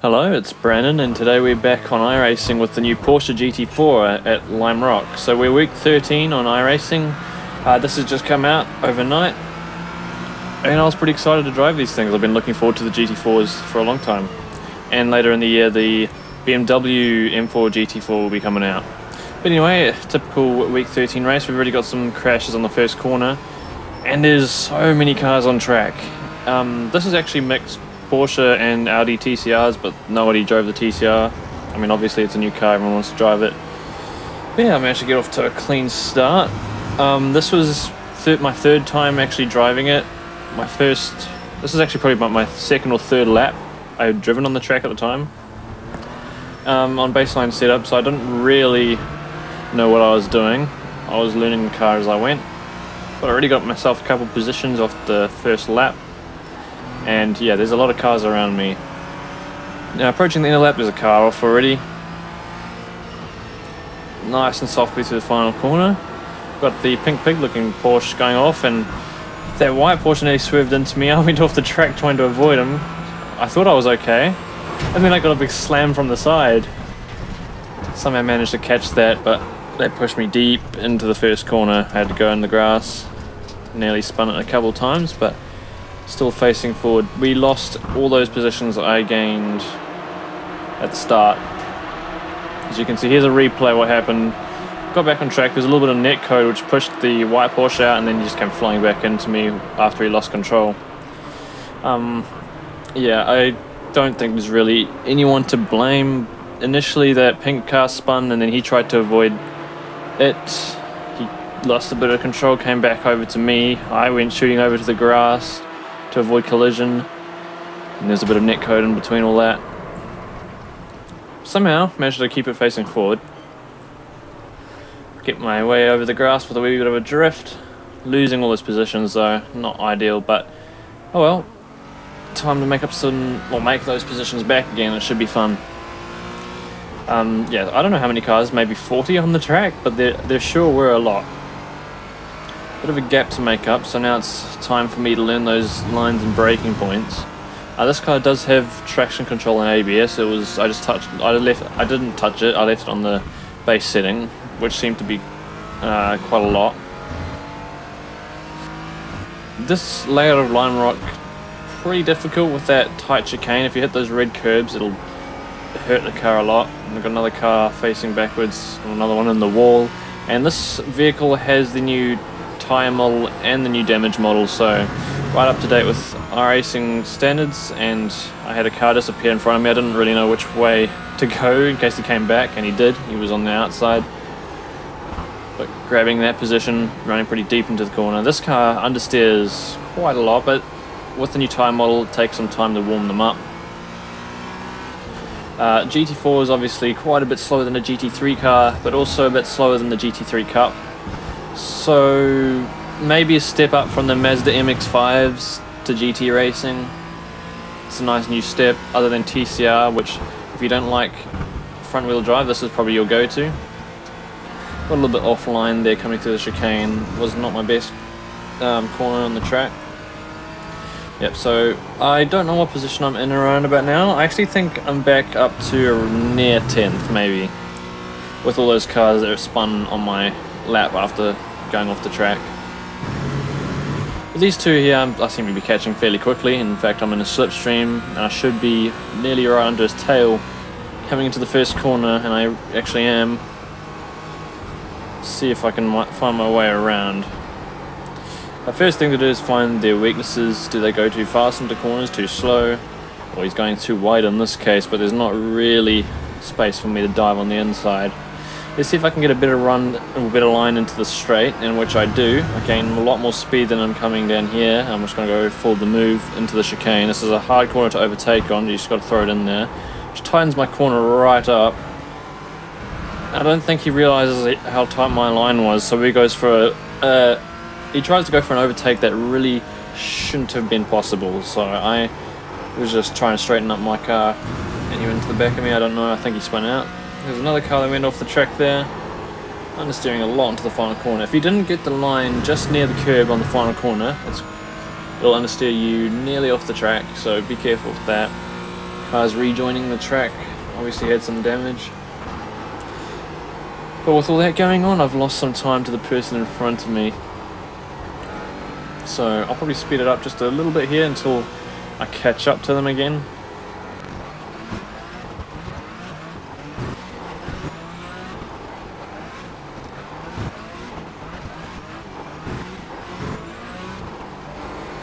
Hello, it's Brandon, and today we're back on iRacing with the new Porsche GT4 at Lime Rock. So we're week 13 on iRacing. This has just come out overnight, and I was pretty excited to drive these things. I've been looking forward to the GT4s for a long time. And later in the year, the BMW M4 GT4 will be coming out. But anyway, typical week 13 race. We've already got some crashes on the first corner, and there's so many cars on track. This is actually mixed Porsche and Audi TCRs, but nobody drove the TCR. I mean, obviously it's a new car, everyone wants to drive it. But yeah, I managed to get off to a clean start. This was my third time actually driving it. This is actually probably my second or third lap I had driven on the track at the time. On baseline setup, so I didn't really know what I was doing. I was learning the car as I went. But I already got myself a couple positions off the first lap. And yeah, there's a lot of cars around me. Now approaching the inner lap, there's a car off already. Nice and softly through the final corner. Got the pink pig looking Porsche going off, and that white Porsche nearly swerved into me. I went off the track trying to avoid him. I thought I was okay, and then I got a big slam from the side. Somehow managed to catch that, but that pushed me deep into the first corner. I had to go in the grass. Nearly spun it a couple times, but still facing forward. We lost all those positions I gained at the start. As you can see, here's a replay of what happened. Got back on track. There's a little bit of net code which pushed the white Porsche out, and then he just came flying back into me after he lost control. Yeah, I don't think there's really anyone to blame. Initially that pink car spun, and then he tried to avoid it. He lost a bit of control, came back over to me. I went shooting over to the grass to avoid collision, and there's a bit of net code in between all that. Somehow managed to keep it facing forward, get my way over the grass with a wee bit of a drift, losing all those positions though, not ideal, but oh well. Time to make those positions back again. It should be fun. Yeah, I don't know how many cars, maybe 40 on the track, but there sure were a lot. Bit of a gap to make up, so now it's time for me to learn those lines and braking points. This car does have traction control and ABS. I didn't touch it. I left it on the base setting, which seemed to be quite a lot. This layout of Lime Rock, pretty difficult with that tight chicane. If you hit those red curbs, it'll hurt the car a lot. And we've got another car facing backwards, and another one in the wall. And this vehicle has the new tyre model and the new damage model, so right up to date with iRacing standards. And I had a car disappear in front of me. I didn't really know which way to go in case he came back, and he did. He was on the outside, but grabbing that position, running pretty deep into the corner. This car understeers quite a lot, but with the new tyre model it takes some time to warm them up. GT4 is obviously quite a bit slower than a GT3 car, but also a bit slower than the GT3 Cup. So maybe a step up from the Mazda MX-5s to GT Racing. It's a nice new step, other than TCR, which if you don't like front wheel drive, this is probably your go-to. Got a little bit offline there coming through the chicane. Was not my best corner on the track. Yep, so I don't know what position I'm in around about now. I actually think I'm back up to near 10th maybe, with all those cars that are spun on my lap after going off the track. But these two here I seem to be catching fairly quickly. In fact, I'm in a slipstream and I should be nearly right under his tail coming into the first corner, and I actually am. See if I can find my way around. The first thing to do is find their weaknesses. Do they go too fast into corners, too slow? Or he's going too wide in this case, but there's not really space for me to dive on the inside. Let's see if I can get a better run and a better line into the straight, in which I do. I gain a lot more speed than I'm coming down here. I'm just going to go full the move into the chicane. This is a hard corner to overtake on. You just got to throw it in there, which tightens my corner right up. I don't think he realizes how tight my line was, so he goes for he tries to go for an overtake that really shouldn't have been possible. So I was just trying to straighten up my car, and he went to the back of me. I don't know, I think he spun out. There's another car that went off the track there. Understeering a lot into the final corner. If you didn't get the line just near the curb on the final corner, it'll understeer you nearly off the track, so be careful with that. Car's rejoining the track. Obviously had some damage. But with all that going on, I've lost some time to the person in front of me. So I'll probably speed it up just a little bit here until I catch up to them again.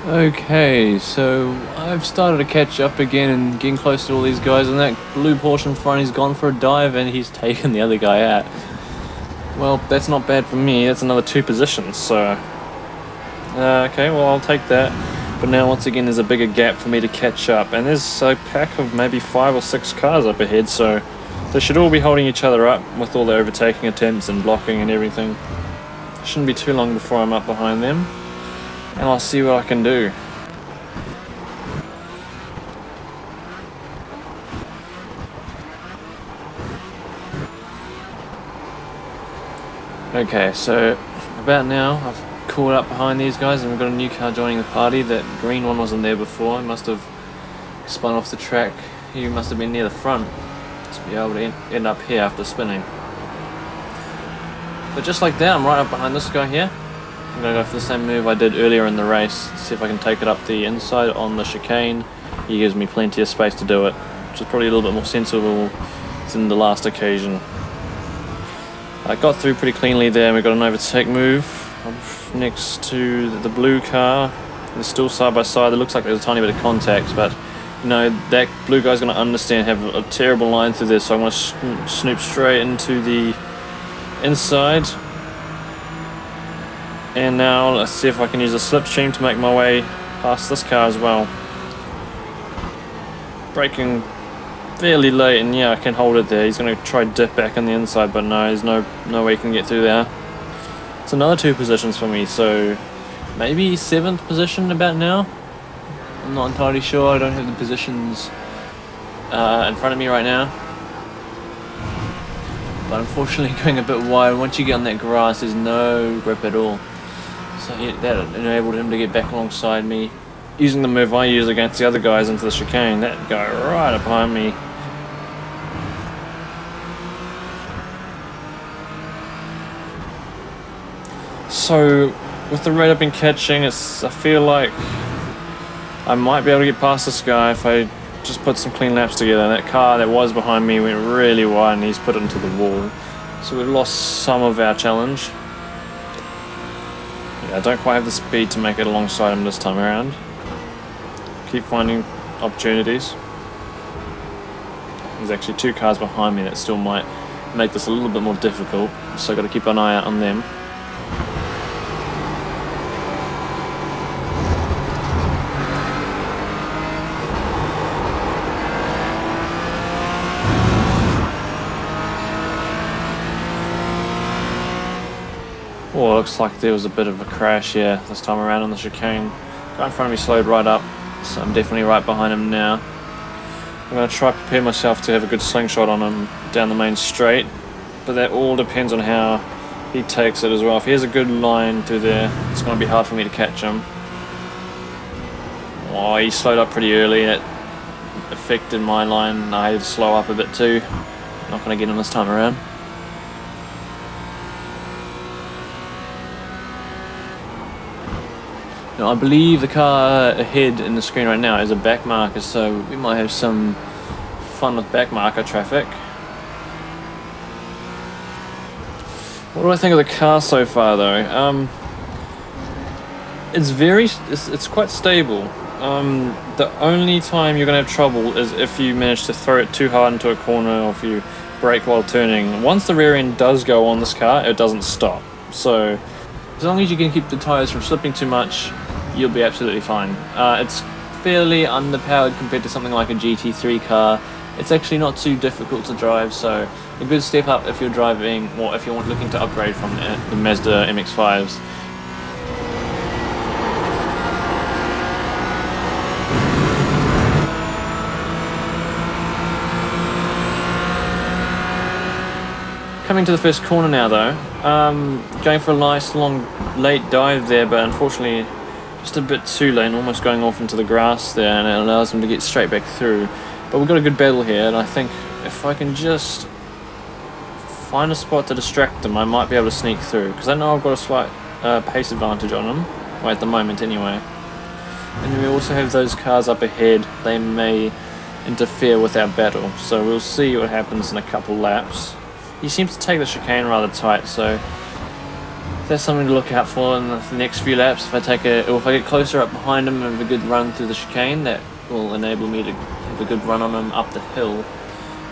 Okay, so I've started to catch up again and getting close to all these guys, and that blue Porsche in front, he's gone for a dive and he's taken the other guy out. Well, that's not bad for me, that's another 2 positions, so... okay, well I'll take that. But now once again there's a bigger gap for me to catch up, and there's a pack of maybe 5 or 6 cars up ahead, so they should all be holding each other up with all the overtaking attempts and blocking and everything. Shouldn't be too long before I'm up behind them. And I'll see what I can do. Okay, so about now I've caught up behind these guys and we've got a new car joining the party. That green one wasn't there before. He must have spun off the track. He must have been near the front to be able to end up here after spinning. But just like that, I'm right up behind this guy here. I'm going to go for the same move I did earlier in the race, see if I can take it up the inside on the chicane. He gives me plenty of space to do it, which is probably a little bit more sensible than the last occasion. I got through pretty cleanly there, and we got an overtake move next to the blue car. They're still side by side. It looks like there's a tiny bit of contact, but you know, that blue guy's going to understand, have a terrible line through this, so I'm going to snoop straight into the inside. And now let's see if I can use a slipstream to make my way past this car as well. Braking fairly late, and yeah, I can hold it there. He's going to try dip back on the inside, but no, there's no way he can get through there. It's another 2 positions for me, so maybe 7th position about now. I'm not entirely sure. I don't have the positions in front of me right now. But unfortunately going a bit wide. Once you get on that grass, there's no grip at all. So that enabled him to get back alongside me, using the move I use against the other guys into the chicane. That guy right up behind me. So with the rate I've been catching, I feel like I might be able to get past this guy if I just put some clean laps together. That car that was behind me went really wide and he's put it into the wall. So we've lost some of our challenge. Yeah, I don't quite have the speed to make it alongside him this time around. Keep finding opportunities. There's actually 2 cars behind me that still might make this a little bit more difficult, so I've got to keep an eye out on them. Oh, looks like there was a bit of a crash here this time around on the chicane. Guy in front of me slowed right up, so I'm definitely right behind him now. I'm going to try to prepare myself to have a good slingshot on him down the main straight, but that all depends on how he takes it as well. If he has a good line through there, it's going to be hard for me to catch him. Oh, he slowed up pretty early. It affected my line. I had to slow up a bit too. Not going to get him this time around. Now, I believe the car ahead in the screen right now is a back marker, so we might have some fun with back marker traffic. What do I think of the car so far, though? It's quite stable. The only time you're going to have trouble is if you manage to throw it too hard into a corner, or if you brake while turning. Once the rear end does go on this car, it doesn't stop. So as long as you can keep the tyres from slipping too much, you'll be absolutely fine. It's fairly underpowered compared to something like a GT3 car. It's actually not too difficult to drive, so a good step up if you're driving, or if you're looking to upgrade from the Mazda MX-5s. Coming to the first corner now though, going for a nice long late dive there, but unfortunately just a bit too late and almost going off into the grass there, and it allows them to get straight back through. But we've got a good battle here, and I think if I can just find a spot to distract them, I might be able to sneak through, because I know I've got a slight pace advantage on them, well, at the moment anyway. And then we also have those cars up ahead. They may interfere with our battle, so we'll see what happens in a couple laps. He seems to take the chicane rather tight, so that's something to look out for in the next few laps. If I get closer up behind him and have a good run through the chicane, that will enable me to have a good run on him up the hill.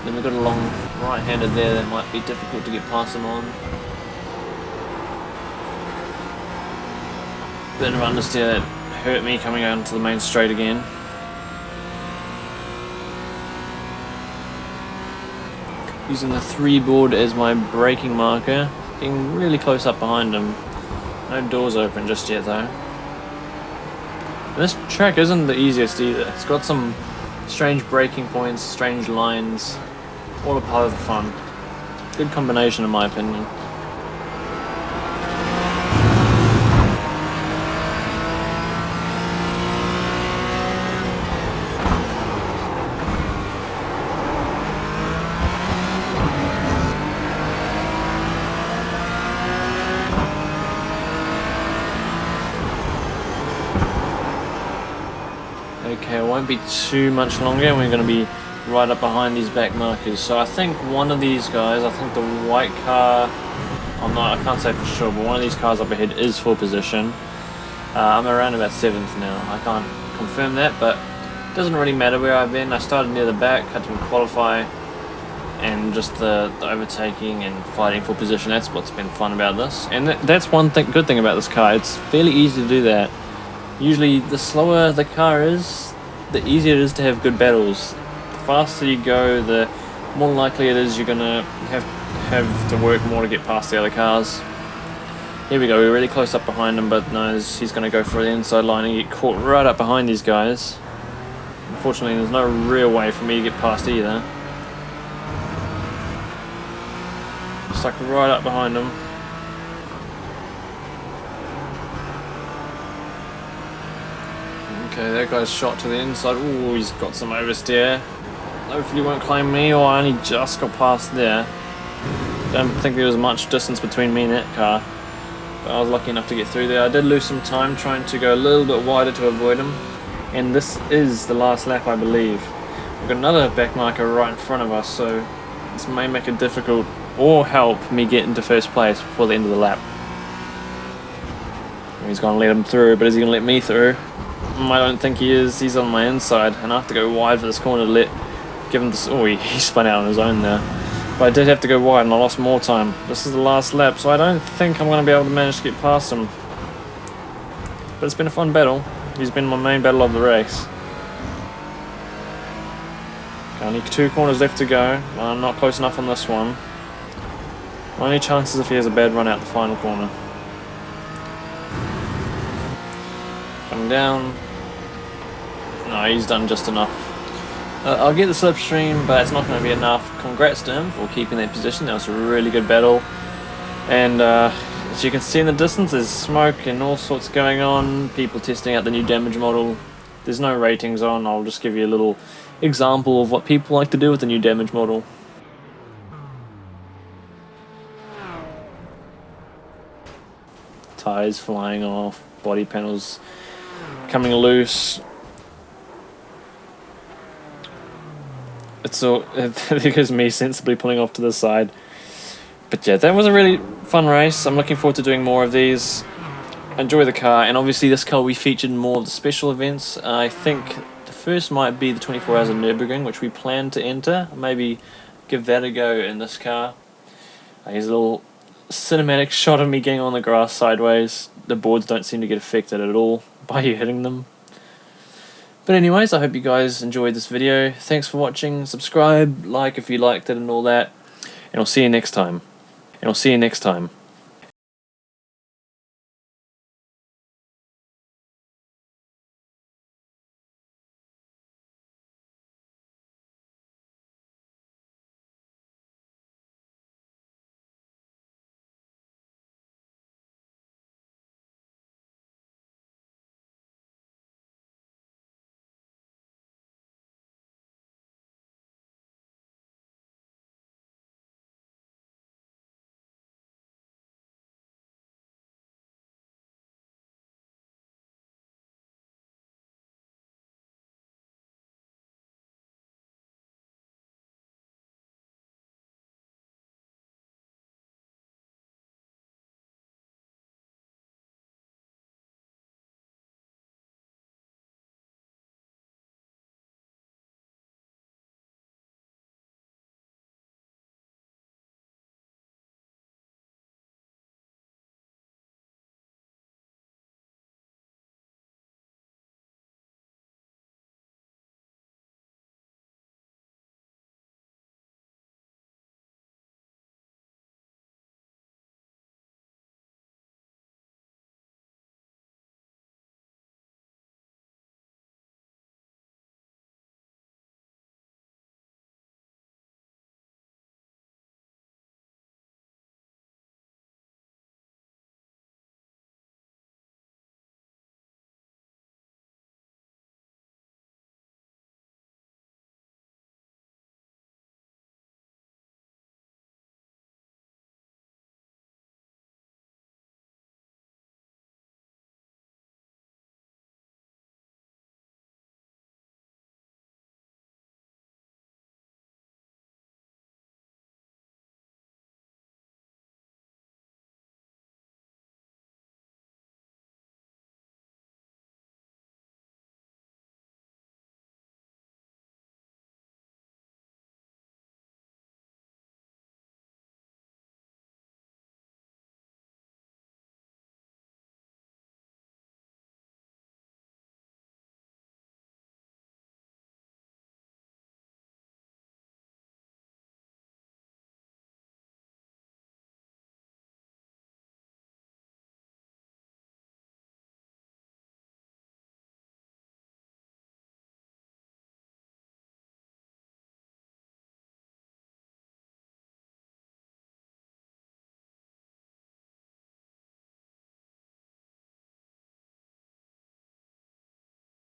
Then we've got a long right-hander there that might be difficult to get past him on. Bit of understeer that hurt me coming out into the main straight again. Using the 3 board as my braking marker, getting really close up behind him. No doors open just yet though. This track isn't the easiest either. It's got some strange braking points, strange lines, all a part of the fun. Good combination in my opinion. Okay, it won't be too much longer and we're going to be right up behind these back markers. So I think one of these guys, I think the white car, I can't say for sure, but one of these cars up ahead is full position. I'm around about 7th now. I can't confirm that, but it doesn't really matter where I've been. I started near the back, had to qualify, and just the overtaking and fighting for position. That's what's been fun about this. And that's one good thing about this car. It's fairly easy to do that. Usually the slower the car is, the easier it is to have good battles. The faster you go, the more likely it is you're going to have to work more to get past the other cars. Here we go, we're really close up behind him, but no, he's going to go for the inside line and get caught right up behind these guys. Unfortunately, there's no real way for me to get past either. Stuck right up behind him. Okay, that guy's shot to the inside. Ooh, he's got some oversteer. Hopefully he won't claim me, or I only just got past there. Don't think there was much distance between me and that car. But I was lucky enough to get through there. I did lose some time trying to go a little bit wider to avoid him. And this is the last lap, I believe. We've got another back marker right in front of us, so this may make it difficult or help me get into first place before the end of the lap. He's going to let him through, but is he going to let me through? I don't think he is. He's on my inside, and I have to go wide for this corner to give him this. Oh, he spun out on his own there. But I did have to go wide, and I lost more time. This is the last lap, so I don't think I'm going to be able to manage to get past him. But it's been a fun battle. He's been my main battle of the race. Only 2 corners left to go. I'm not close enough on this one. My only chance is if he has a bad run out the final corner. Coming down. No, he's done just enough. I'll get the slipstream, but it's not going to be enough. Congrats to him for keeping that position. That was a really good battle. And as you can see in the distance, there's smoke and all sorts going on. People testing out the new damage model. There's no ratings on. I'll just give you a little example of what people like to do with the new damage model. Tires flying off, body panels coming loose. It's all because me sensibly pulling off to the side. But yeah, that was a really fun race. I'm looking forward to doing more of these. Enjoy the car, and obviously this car we featured in more of the special events. I think the first might be the 24 Hours of Nürburgring, which we plan to enter. Maybe give that a go in this car. Here's a little cinematic shot of me getting on the grass sideways. The boards don't seem to get affected at all by you hitting them. But anyways, I hope you guys enjoyed this video. Thanks for watching. Subscribe, like if you liked it and all that. And I'll see you next time.